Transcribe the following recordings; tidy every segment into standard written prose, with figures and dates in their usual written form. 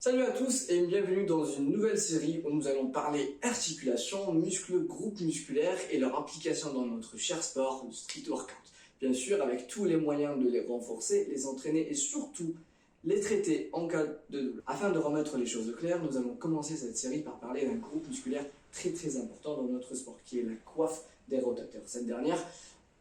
Salut à tous et bienvenue dans une nouvelle série où nous allons parler articulation, muscles, groupes musculaires et leur implication dans notre cher sport, le street workout. Bien sûr, avec tous les moyens de les renforcer, les entraîner et surtout les traiter en cas de douleur. Afin de remettre les choses au clair, nous allons commencer cette série par parler d'un groupe musculaire très important dans notre sport, qui est la coiffe des rotateurs. Cette dernière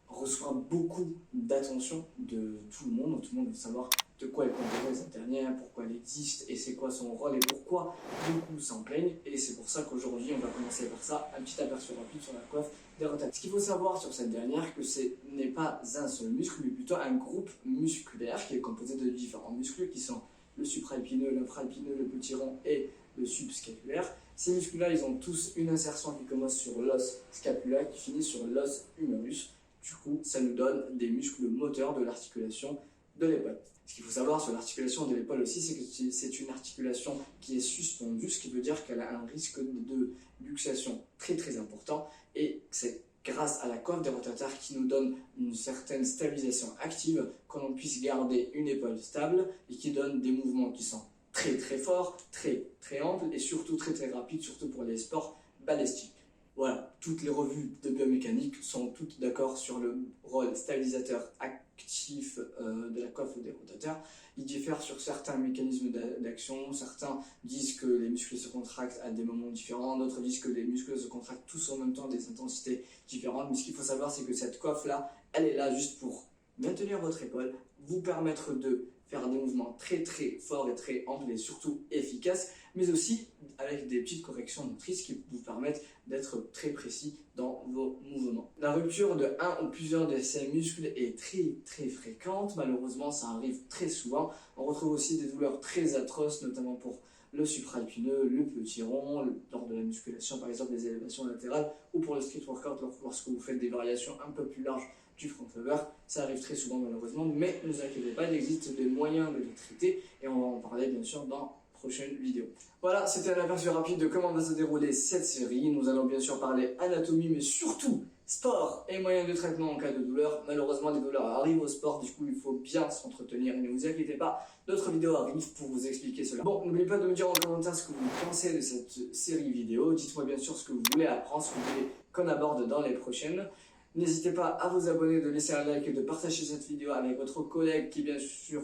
reçoit beaucoup d'attention de tout le monde veut savoir de quoi est composée cette dernière, pourquoi elle existe et c'est quoi son rôle et pourquoi beaucoup s'en plaignent. Et c'est pour ça qu'aujourd'hui on va commencer par ça, un petit aperçu rapide sur la coiffe des rotateurs. Ce qu'il faut savoir sur cette dernière, que ce n'est pas un seul muscle, mais plutôt un groupe musculaire qui est composé de différents muscles qui sont le supraépineux, l'infraépineux, le petit rond et le subscapulaire. Ces muscles-là, ils ont tous une insertion qui commence sur l'os scapulaire qui finit sur l'os humerus. Du coup, ça nous donne des muscles moteurs de l'articulation de l'épaule. Ce qu'il faut savoir sur l'articulation de l'épaule aussi, c'est que c'est une articulation qui est suspendue, ce qui veut dire qu'elle a un risque de luxation très important. Et c'est grâce à la coiffe des rotateurs qui nous donne une certaine stabilisation active, qu'on puisse garder une épaule stable et qui donne des mouvements qui sont très forts, très amples et surtout très rapides, surtout pour les sports balistiques. Voilà, toutes les revues de biomécanique sont toutes d'accord sur le rôle stabilisateur actif de la coiffe des rotateurs. Ils diffèrent sur certains mécanismes d'action. Certains disent que les muscles se contractent à des moments différents, d'autres disent que les muscles se contractent tous en même temps à des intensités différentes. Mais ce qu'il faut savoir, c'est que cette coiffe-là, elle est là juste pour maintenir votre épaule, vous permettre de faire des mouvements très forts et très amples et surtout efficaces, mais aussi avec des petites corrections motrices qui vous permettent d'être très précis dans vos mouvements. La rupture de un ou plusieurs de ces muscles est très fréquente. Malheureusement, ça arrive très souvent. On retrouve aussi des douleurs très atroces, notamment pour le supraépineux, le petit rond, lors de la musculation, par exemple les élévations latérales, ou pour le street workout, lorsque vous faites des variations un peu plus larges du front lever. Ça arrive très souvent malheureusement, mais ne vous inquiétez pas, il existe des moyens de les traiter et on va en parler bien sûr dans prochaine vidéo. Voilà, c'était un aperçu rapide de comment va se dérouler cette série. Nous allons bien sûr parler anatomie, mais surtout sport et moyens de traitement en cas de douleur. Malheureusement, les douleurs arrivent au sport, du coup il faut bien s'entretenir et ne vous inquiétez pas, d'autres vidéos arrivent pour vous expliquer cela. Bon, n'oubliez pas de me dire en commentaire ce que vous pensez de cette série vidéo. Dites-moi bien sûr ce que vous voulez apprendre, ce que vous voulez qu'on aborde dans les prochaines. N'hésitez pas à vous abonner, de laisser un like et de partager cette vidéo avec votre collègue qui bien sûr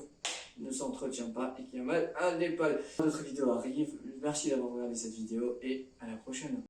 ne s'entretient pas et qui a mal à l'épaule. D'autres vidéos arrivent. Merci d'avoir regardé cette vidéo et à la prochaine.